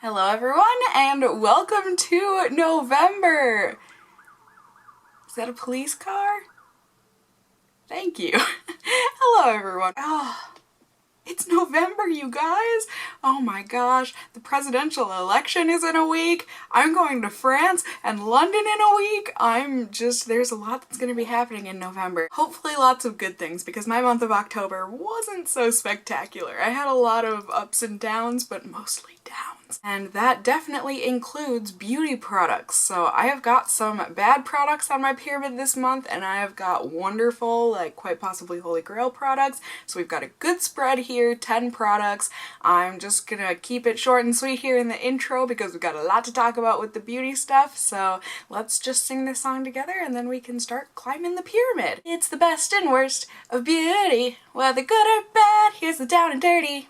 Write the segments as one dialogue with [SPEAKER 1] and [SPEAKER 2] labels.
[SPEAKER 1] Hello everyone and welcome to November! Is that a police car? Thank you. Hello everyone. Oh, it's November, you guys! Oh my gosh, the presidential election is in a week. I'm going to France and London in a week. There's a lot that's gonna be happening in November. Hopefully lots of good things because my month of October wasn't so spectacular. I had a lot of ups and downs, but mostly downs. And that definitely includes beauty products. So I have got some bad products on my pyramid this month and I have got wonderful, like quite possibly holy grail products. So we've got a good spread here, 10 products. I'm just gonna keep it short and sweet here in the intro because we've got a lot to talk about with the beauty stuff. So let's just sing this song together and then we can start climbing the pyramid. It's the best and worst of beauty, whether good or bad, here's the down and dirty.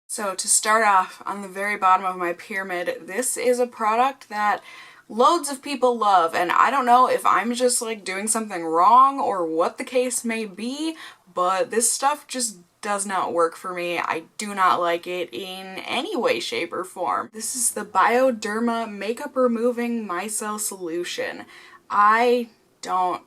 [SPEAKER 1] So to start off, on the very bottom of my pyramid, this is a product that loads of people love, and I don't know if I'm just like doing something wrong or what the case may be, but this stuff just does not work for me. I do not like it in any way, shape, or form. This is the Bioderma Makeup Removing Micelle Solution. I don't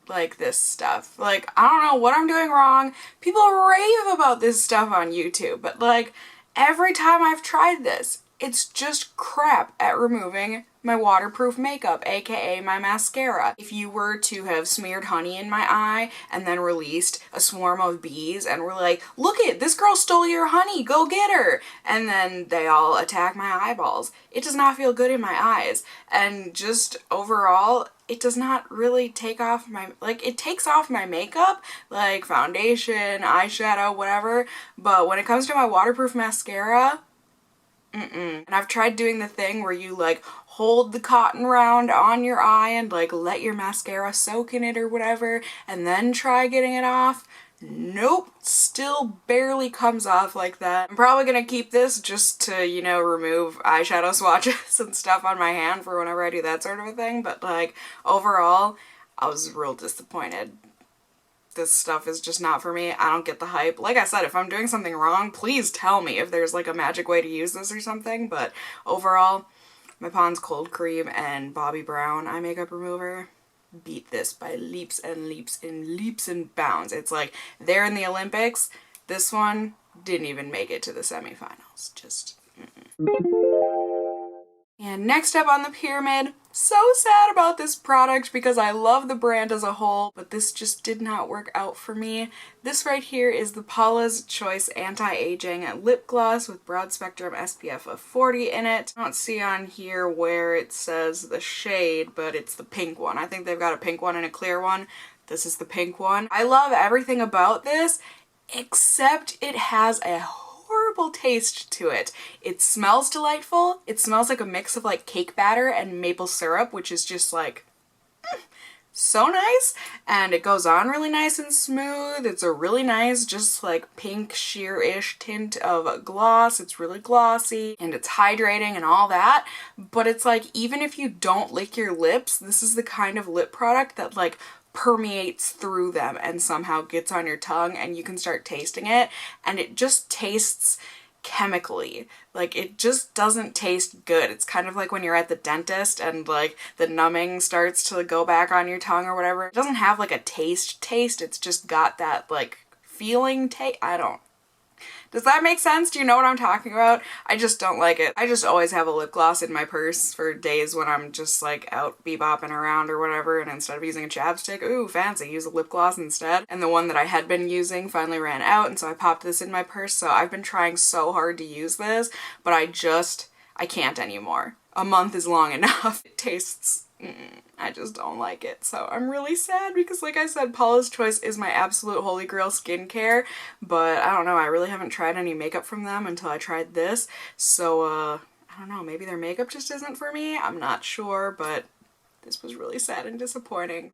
[SPEAKER 1] like this stuff. Like, I don't know what I'm doing wrong. People rave about this stuff on YouTube, but like, every time I've tried this, it's just crap at removing my waterproof makeup, aka my mascara. If you were to have smeared honey in my eye and then released a swarm of bees and were like, look it, this girl stole your honey, go get her, and then they all attack my eyeballs, it does not feel good in my eyes. And just overall, it does not really take off my, like, it takes off my makeup, like foundation, eyeshadow, whatever, but when it comes to my waterproof mascara, and I've tried doing the thing where you like hold the cotton round on your eye and like let your mascara soak in it or whatever and then try getting it off. Nope, still barely comes off like that. I'm probably gonna keep this just to, you know, remove eyeshadow swatches and stuff on my hand for whenever I do that sort of a thing, but like overall, I was real disappointed. This stuff is just not for me. I don't get the hype. Like I said, if I'm doing something wrong, please tell me if there's like a magic way to use this or something, but overall, my Pond's Cold Cream and Bobbi Brown eye makeup remover beat this by leaps and leaps and leaps and bounds. It's like they're in the Olympics. This one didn't even make it to the semifinals. Just And next up on the pyramid, so sad about this product because I love the brand as a whole, but this just did not work out for me. This right here is the Paula's Choice Anti-Aging Lip Gloss with broad spectrum SPF of 40 in it. I don't see on here where it says the shade, but it's the pink one. I think they've got a pink one and a clear one. This is the pink one. I love everything about this, except it has a horrible taste to it. It smells delightful. It smells like a mix of like cake batter and maple syrup, which is just like so nice, and it goes on really nice and smooth. It's a really nice, just like pink sheer-ish tint of gloss. It's really glossy and it's hydrating and all that, but it's like even if you don't lick your lips, this is the kind of lip product that like permeates through them and somehow gets on your tongue and you can start tasting it, and it just tastes chemically. Like, it just doesn't taste good. It's kind of like when you're at the dentist and like the numbing starts to go back on your tongue or whatever. It doesn't have like a taste, it's just got that like feeling taste. I don't. Does that make sense? Do you know what I'm talking about? I just don't like it. I just always have a lip gloss in my purse for days when I'm just like out bebopping around or whatever, and instead of using a chapstick, ooh, fancy, use a lip gloss instead. And the one that I had been using finally ran out, and so I popped this in my purse. So I've been trying so hard to use this, but I can't anymore. A month is long enough. It tastes I just don't like it. So I'm really sad because, like I said, Paula's Choice is my absolute holy grail skincare, but I don't know, I really haven't tried any makeup from them until I tried this. So I don't know, maybe their makeup just isn't for me. I'm not sure, but this was really sad and disappointing.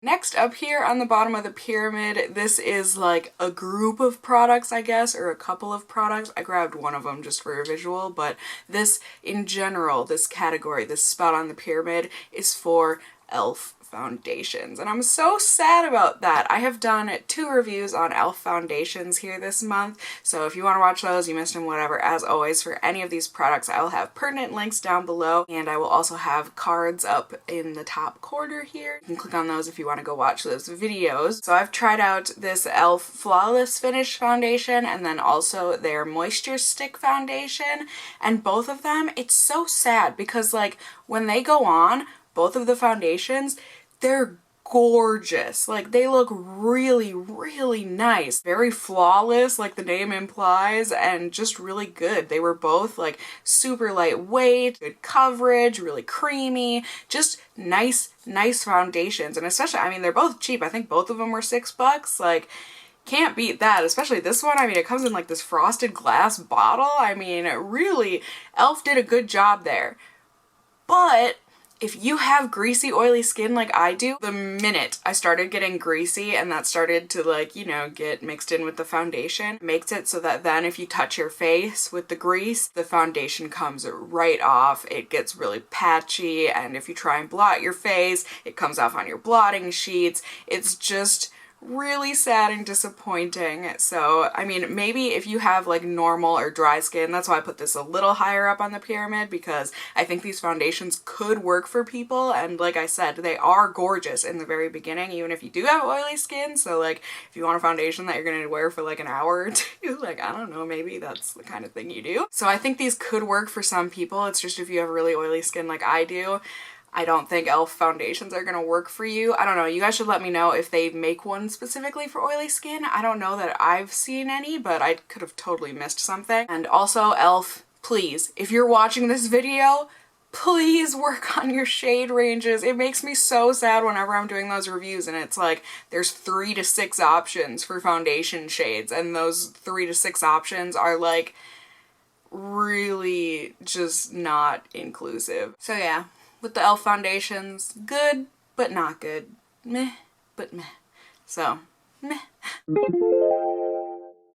[SPEAKER 1] Next up here on the bottom of the pyramid, this is like a group of products, I guess, or a couple of products. I grabbed one of them just for a visual, but this in general, this category, this spot on the pyramid is for e.l.f. foundations, and I'm so sad about that. I have done 2 reviews on e.l.f. foundations here this month, so if you want to watch those, you missed them, whatever. As always, for any of these products, I will have pertinent links down below, and I will also have cards up in the top corner here. You can click on those if you want to go watch those videos. So I've tried out this e.l.f. Flawless Finish foundation and then also their Moisture Stick foundation, and both of them, it's so sad because like when they go on, both of the foundations, they're gorgeous. Like they look really, really nice. Very flawless, like the name implies, and just really good. They were both like super lightweight, good coverage, really creamy, just nice foundations. And especially, I mean, they're both cheap. I think both of them were $6. Like, can't beat that, especially this one. I mean, it comes in like this frosted glass bottle. I mean, really, e.l.f. did a good job there. But if you have greasy, oily skin like I do, the minute I started getting greasy and that started to like, you know, get mixed in with the foundation, makes it so that then if you touch your face with the grease, the foundation comes right off. It gets really patchy, and if you try and blot your face, it comes off on your blotting sheets. It's just really sad and disappointing. So, I mean, maybe if you have like normal or dry skin, that's why I put this a little higher up on the pyramid, because I think these foundations could work for people, and like I said, they are gorgeous in the very beginning, even if you do have oily skin. So like, if you want a foundation that you're gonna wear for like an hour or two, like, I don't know, maybe that's the kind of thing you do. So I think these could work for some people. It's just if you have really oily skin like I do, I don't think e.l.f. foundations are gonna work for you. I don't know, you guys should let me know if they make one specifically for oily skin. I don't know that I've seen any, but I could have totally missed something. And also, e.l.f., please, if you're watching this video, please work on your shade ranges. It makes me so sad whenever I'm doing those reviews and it's like there's 3 to 6 options for foundation shades, and those 3 to 6 options are like really just not inclusive. So yeah, with the e.l.f. foundations, good, but not good. Meh, but meh. So, meh.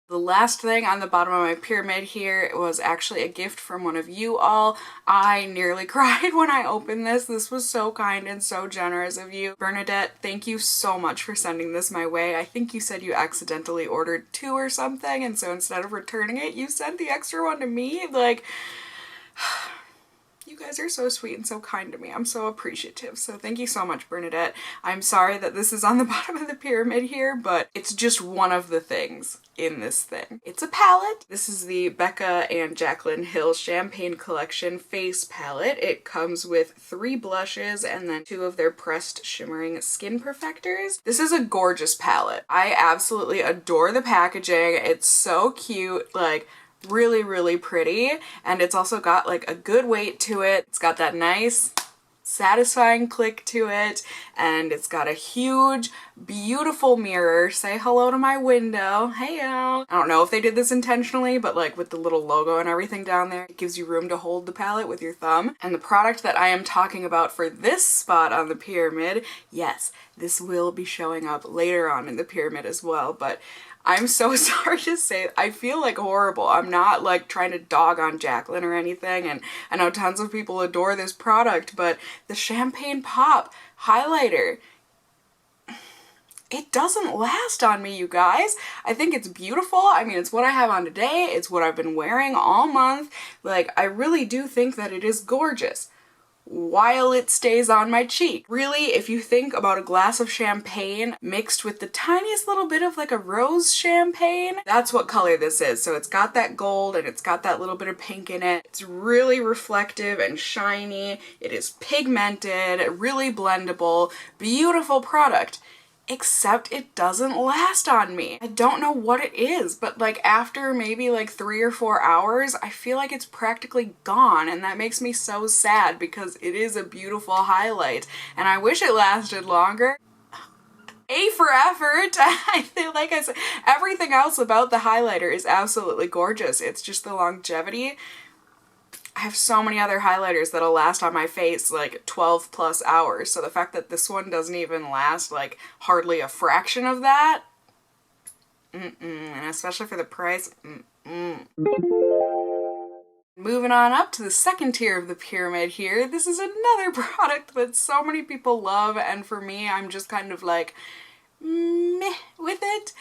[SPEAKER 1] The last thing on the bottom of my pyramid here was actually a gift from one of you all. I nearly cried when I opened this. This was so kind and so generous of you. Bernadette, thank you so much for sending this my way. I think you said you accidentally ordered 2 or something, and so instead of returning it, you sent the extra one to me. Like, you guys are so sweet and so kind to me. I'm so appreciative. So thank you so much, Bernadette. I'm sorry that this is on the bottom of the pyramid here, but it's just one of the things in this thing. It's a palette. This is the Becca and Jaclyn Hill Champagne Collection Face Palette. It comes with 3 blushes and then 2 of their pressed shimmering skin perfectors. This is a gorgeous palette. I absolutely adore the packaging. It's so cute. Like, really, really pretty, and it's also got like a good weight to it. It's got that nice satisfying click to it, and it's got a huge beautiful mirror. Say hello to my window. Heyo. I don't know if they did this intentionally, but like with the little logo and everything down there, it gives you room to hold the palette with your thumb. And the product that I am talking about for this spot on the pyramid, yes, this will be showing up later on in the pyramid as well, but I'm so sorry to say, I feel like horrible. I'm not like trying to dog on Jaclyn or anything, and I know tons of people adore this product, but the Champagne Pop highlighter, it doesn't last on me, you guys. I think it's beautiful. I mean, it's what I have on today. It's what I've been wearing all month. Like, I really do think that it is gorgeous while it stays on my cheek. Really, if you think about a glass of champagne mixed with the tiniest little bit of like a rose champagne, that's what color this is. So it's got that gold and it's got that little bit of pink in it. It's really reflective and shiny. It is pigmented, really blendable, beautiful product. Except it doesn't last on me. I don't know what it is, but like after maybe like 3 or 4 hours, I feel like it's practically gone, and that makes me so sad because it is a beautiful highlight and I wish it lasted longer. A for effort. I feel like I said, everything else about the highlighter is absolutely gorgeous. It's just the longevity. I have so many other highlighters that'll last on my face like 12 plus hours, so the fact that this one doesn't even last like hardly a fraction of that, and especially for the price, Moving moving on up to the second tier of the pyramid here. This is another product that so many people love, and for me, I'm just kind of like, meh with it.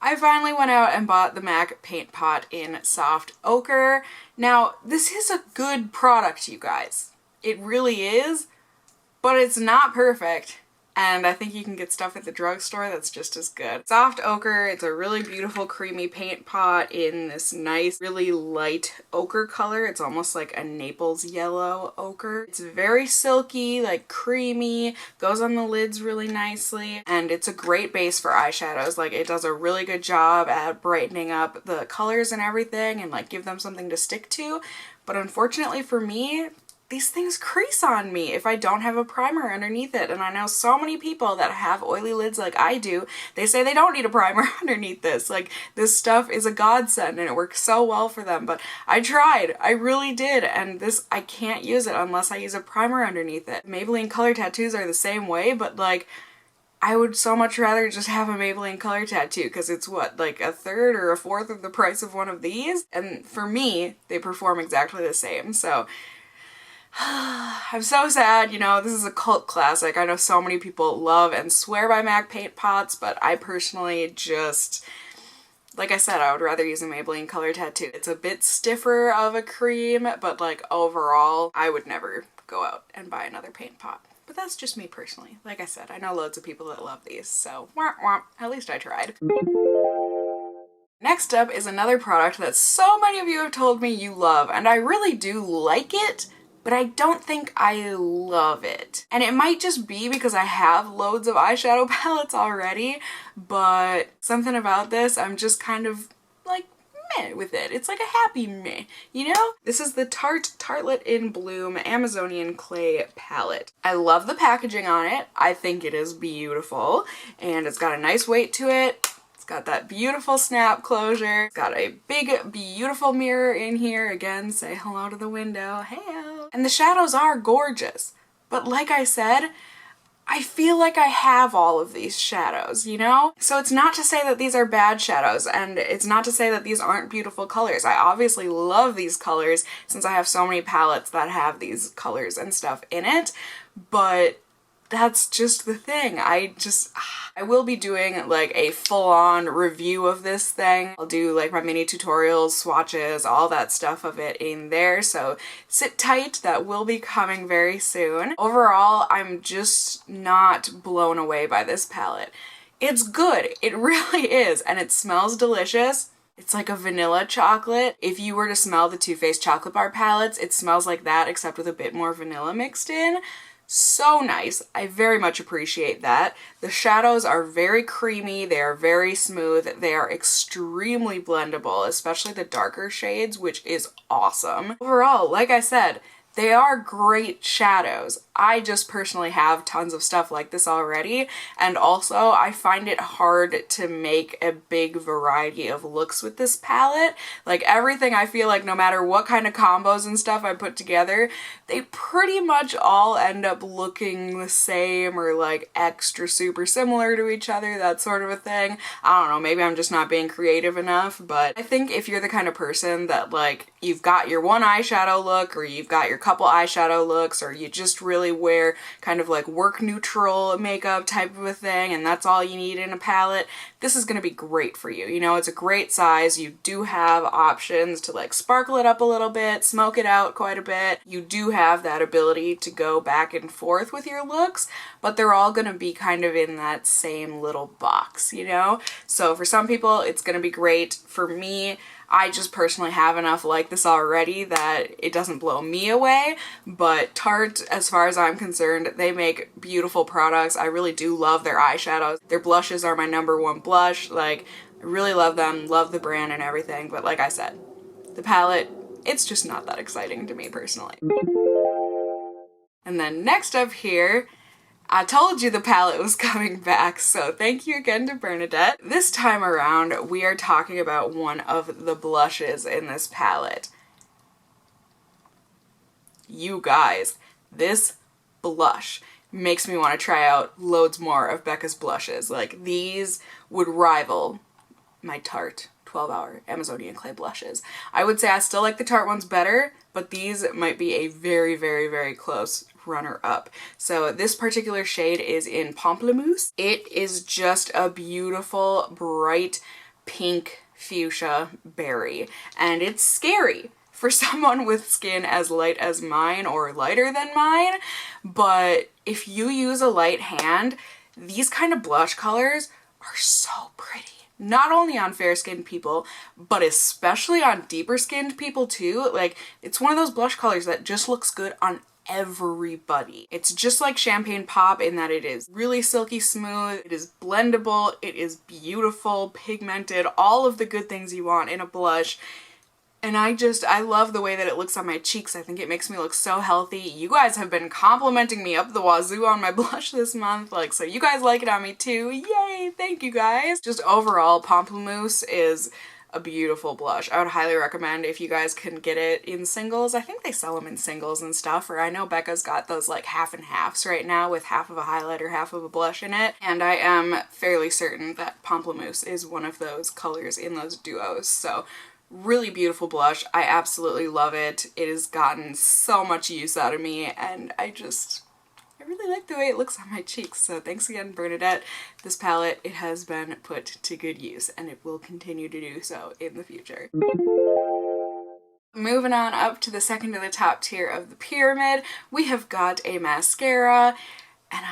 [SPEAKER 1] I finally went out and bought the M.A.C paint pot in soft ochre. Now, this is a good product, you guys. It really is, but it's not perfect. And I think you can get stuff at the drugstore that's just as good. Soft ochre, it's a really beautiful creamy paint pot in this nice, really light ochre color. It's almost like a Naples yellow ochre. It's very silky, like creamy, goes on the lids really nicely, and it's a great base for eyeshadows. Like, it does a really good job at brightening up the colors and everything and like give them something to stick to. But unfortunately for me, these things crease on me if I don't have a primer underneath it. And I know so many people that have oily lids like I do, they say they don't need a primer underneath this. Like, this stuff is a godsend and it works so well for them. But I tried, I really did, and this, I can't use it unless I use a primer underneath it. Maybelline color tattoos are the same way, but like, I would so much rather just have a Maybelline color tattoo because it's what, like a third or a fourth of the price of one of these? And for me, they perform exactly the same. So I'm so sad, you know, this is a cult classic. I know so many people love and swear by M.A.C paint pots, but I personally just, like I said, I would rather use a Maybelline color tattoo. It's a bit stiffer of a cream, but like overall, I would never go out and buy another paint pot. But that's just me personally. Like I said, I know loads of people that love these, so womp womp, at least I tried. Next up is another product that so many of you have told me you love, and I really do like it, but I don't think I love it. And it might just be because I have loads of eyeshadow palettes already, but something about this, I'm just kind of like meh with it. It's like a happy meh, you know? This is the Tarte Tartlet in Bloom Amazonian Clay palette. I love the packaging on it. I think it is beautiful, and it's got a nice weight to it. Got that beautiful snap closure. It's got a big, beautiful mirror in here. Again, say hello to the window. Heyo. And the shadows are gorgeous. But like I said, I feel like I have all of these shadows, you know? So it's not to say that these are bad shadows, and it's not to say that these aren't beautiful colors. I obviously love these colors since I have so many palettes that have these colors and stuff in it, but that's just the thing. I will be doing like a full-on review of this thing. I'll do like my mini tutorials, swatches, all that stuff of it in there, so sit tight, that will be coming very soon. Overall, I'm just not blown away by this palette. It's good, it really is, and it smells delicious. It's like a vanilla chocolate. If you were to smell the Too Faced chocolate bar palettes, it smells like that except with a bit more vanilla mixed in. So nice. I very much appreciate that. The shadows are very creamy, they are very smooth, they are extremely blendable, especially the darker shades, which is awesome. Overall, like I said, they are great shadows. I just personally have tons of stuff like this already, and also I find it hard to make a big variety of looks with this palette. Like everything, I feel like no matter what kind of combos and stuff I put together, they pretty much all end up looking the same or like extra super similar to each other, that sort of a thing. I don't know, maybe I'm just not being creative enough, but I think if you're the kind of person that like you've got your one eyeshadow look, or you've got your couple eyeshadow looks, or you just really wear kind of like work neutral makeup type of a thing and that's all you need in a palette, this is going to be great for you. You know, it's a great size. You do have options to like sparkle it up a little bit, smoke it out quite a bit. You do have that ability to go back and forth with your looks, but they're all going to be kind of in that same little box, you know? So for some people, it's going to be great. For me, I just personally have enough like this already that it doesn't blow me away, but Tarte, as far as I'm concerned, they make beautiful products. I really do love their eyeshadows. Their blushes are my #1 blush. Like, I really love them, love the brand and everything, but like I said, the palette, it's just not that exciting to me personally. And then next up here, I told you the palette was coming back, so thank you again to Bernadette. This time around, we are talking about one of the blushes in this palette. You guys, this blush makes me want to try out loads more of Becca's blushes. Like, these would rival my Tarte 12-hour Amazonian clay blushes. I would say I still like the Tarte ones better, but these might be a very, very, very close runner-up. So this particular shade is in Pamplemousse. It is just a beautiful, bright pink fuchsia berry, and it's scary for someone with skin as light as mine or lighter than mine, but if you use a light hand, these kind of blush colors are so pretty. Not only on fair-skinned people, but especially on deeper-skinned people too. Like, it's one of those blush colors that just looks good on everybody. It's just like Champagne Pop in that it is really silky smooth, it is blendable, it is beautiful, pigmented, all of the good things you want in a blush. And I love the way that it looks on my cheeks. I think it makes me look so healthy. You guys have been complimenting me up the wazoo on my blush this month, like, so you guys like it on me too. Yay! Thank you guys! Just overall, Pamplemousse is a beautiful blush. I would highly recommend if you guys can get it in singles. I think they sell them in singles and stuff, or I know Becca's got those like half and halves right now with half of a highlighter, half of a blush in it. And I am fairly certain that Pamplemousse is one of those colors in those duos. So really beautiful blush. I absolutely love it. It has gotten so much use out of me, and I really like the way it looks on my cheeks. So thanks again, Bernadette. This palette, it has been put to good use, and it will continue to do so in the future. Moving on up to the second to the top tier of the pyramid, we have got a mascara. And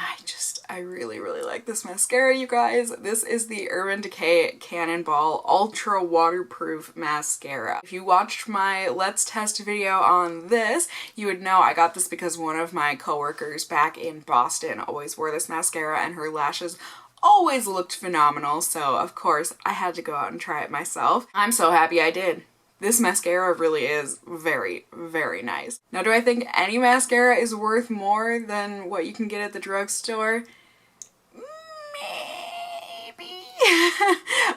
[SPEAKER 1] I really, really like this mascara, you guys. This is the Urban Decay Cannonball Ultra Waterproof Mascara. If you watched my Let's Test video on this, you would know I got this because one of my coworkers back in Boston always wore this mascara, and her lashes always looked phenomenal. So, of course, I had to go out and try it myself. I'm so happy I did. This mascara really is very, very nice. Now, do I think any mascara is worth more than what you can get at the drugstore? Maybe.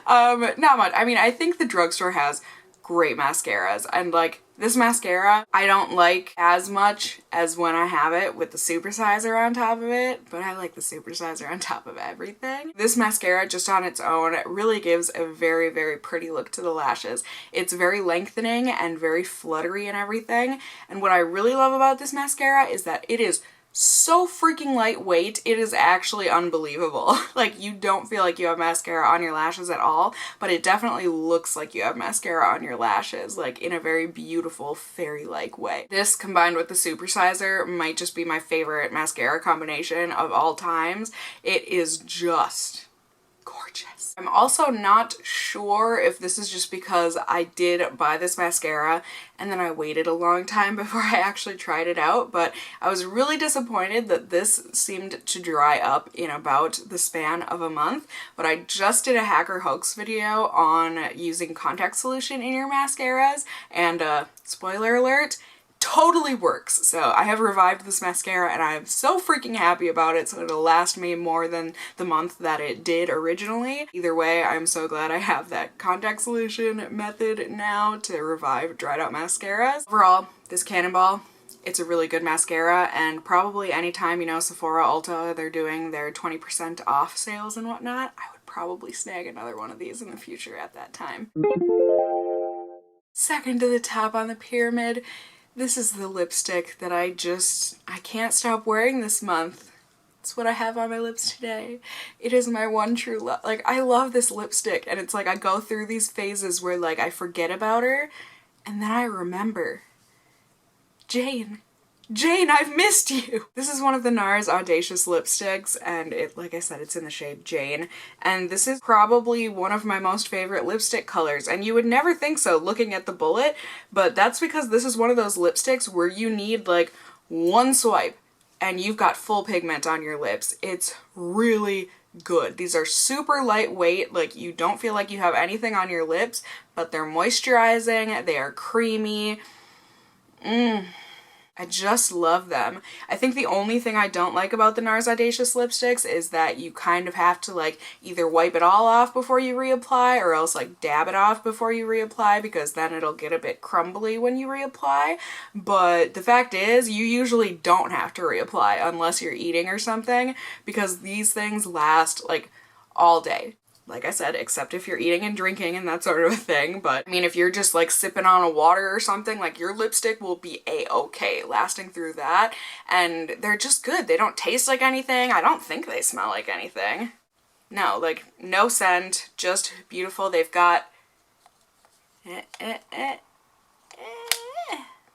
[SPEAKER 1] Not much. I mean, I think the drugstore has great mascaras, and like this mascara I don't like as much as when I have it with the supersizer on top of it, but I like the supersizer on top of everything. This mascara just on its own really gives a very, very pretty look to the lashes. It's very lengthening and very fluttery and everything, and what I really love about this mascara is that it is so freaking lightweight. It is actually unbelievable. Like, you don't feel like you have mascara on your lashes at all, but it definitely looks like you have mascara on your lashes, like in a very beautiful fairy-like way. This combined with the supersizer might just be my favorite mascara combination of all times. It is just gorgeous. I'm also not sure if this is just because I did buy this mascara and then I waited a long time before I actually tried it out, but I was really disappointed that this seemed to dry up in about the span of a month. But I just did a hacker hoax video on using contact solution in your mascaras, and spoiler alert, totally works. So I have revived this mascara and I'm so freaking happy about it, so it'll last me more than the month that it did originally. Either way, I'm so glad I have that contact solution method now to revive dried out mascaras. Overall, this Cannonball, it's a really good mascara, and probably anytime, you know, Sephora, Ulta, they're doing their 20% off sales and whatnot, I would probably snag another one of these in the future at that time. Second to the top on the pyramid, this is the lipstick that I can't stop wearing this month. It's what I have on my lips today. It is my one true love. Like, I love this lipstick, and it's like I go through these phases where like I forget about her and then I remember. Jane, I've missed you! This is one of the NARS Audacious lipsticks, and it, like I said, it's in the shade Jane, and this is probably one of my most favorite lipstick colors, and you would never think so looking at the bullet, but that's because this is one of those lipsticks where you need like one swipe and you've got full pigment on your lips. It's really good. These are super lightweight, like you don't feel like you have anything on your lips, but they're moisturizing, they are creamy. I just love them. I think the only thing I don't like about the NARS Audacious lipsticks is that you kind of have to like either wipe it all off before you reapply or else like dab it off before you reapply, because then it'll get a bit crumbly when you reapply. But the fact is, you usually don't have to reapply unless you're eating or something, because these things last like all day. like I said, except if you're eating and drinking and that sort of a thing. But I mean, if you're just like sipping on a water or something, like your lipstick will be a-okay lasting through that. And they're just good. They don't taste like anything. I don't think they smell like anything. No, like no scent, just beautiful. They've got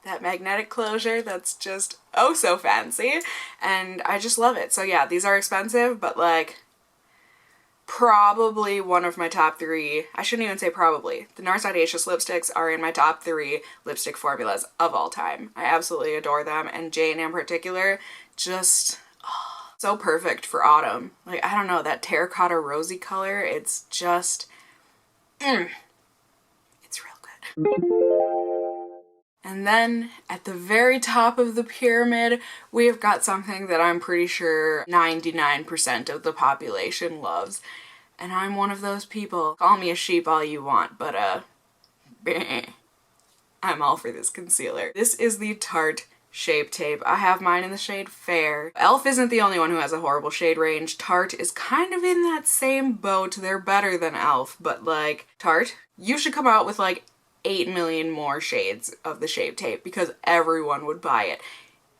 [SPEAKER 1] that magnetic closure that's just oh so fancy, and I just love it. So yeah, these are expensive, but like probably one of my top 3, I shouldn't even say probably, the NARS Audacious lipsticks are in my top 3 lipstick formulas of all time. I absolutely adore them, and Jane in particular, just oh, so perfect for autumn. Like, I don't know, that terracotta rosy color, it's just, it's real good. And then at the very top of the pyramid, we have got something that I'm pretty sure 99% of the population loves. And I'm one of those people. Call me a sheep all you want, but I'm all for this concealer. This is the Tarte Shape Tape. I have mine in the shade Fair. e.l.f. isn't the only one who has a horrible shade range. Tarte is kind of in that same boat. They're better than e.l.f., but like, Tarte, you should come out with like 8 million more shades of the Shape Tape because everyone would buy it.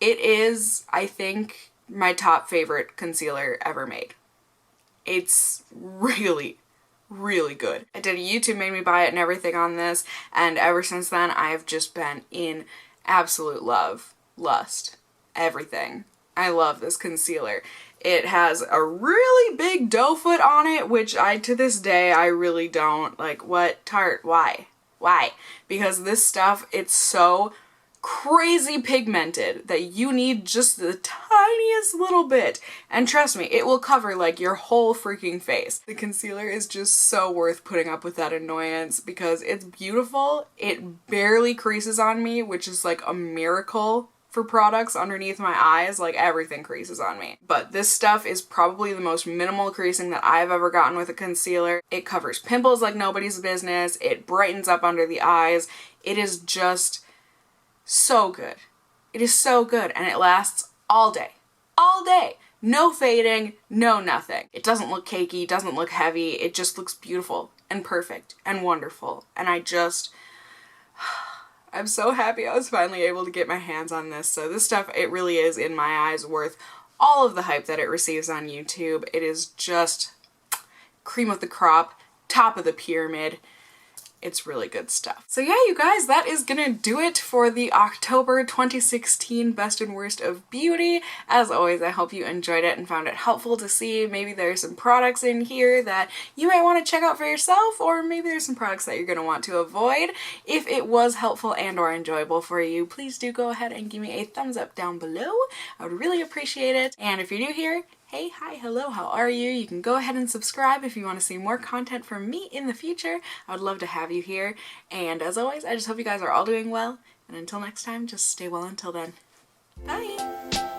[SPEAKER 1] It is, I think, my top favorite concealer ever made. It's really, really good. I did a YouTube made me buy it and everything on this, and ever since then I have just been in absolute love, lust, everything. I love this concealer. It has a really big doe foot on it, which to this day, I really don't. Like, what? Tarte, why? Why? Because this stuff, it's so crazy pigmented that you need just the tiniest little bit. And trust me, it will cover like your whole freaking face. The concealer is just so worth putting up with that annoyance because it's beautiful. It barely creases on me, which is like a miracle for products underneath my eyes. Like, everything creases on me. But this stuff is probably the most minimal creasing that I've ever gotten with a concealer. It covers pimples like nobody's business. It brightens up under the eyes. It is just so good. It is so good, and it lasts all day. All day. No fading, no nothing. It doesn't look cakey, doesn't look heavy. It just looks beautiful and perfect and wonderful. And I'm so happy I was finally able to get my hands on this. So this stuff, it really is, in my eyes, worth all of the hype that it receives on YouTube. It is just cream of the crop, top of the pyramid. It's really good stuff. So yeah, you guys, that is gonna do it for the October 2016 Best and Worst of Beauty. As always, I hope you enjoyed it and found it helpful to see maybe there's some products in here that you might want to check out for yourself, or maybe there's some products that you're gonna want to avoid. If it was helpful and or enjoyable for you, please do go ahead and give me a thumbs up down below. I would really appreciate it. And if you're new here, hey, hi, hello, how are you? You can go ahead and subscribe if you want to see more content from me in the future. I would love to have you here. And as always, I just hope you guys are all doing well. And until next time, just stay well until then. Bye!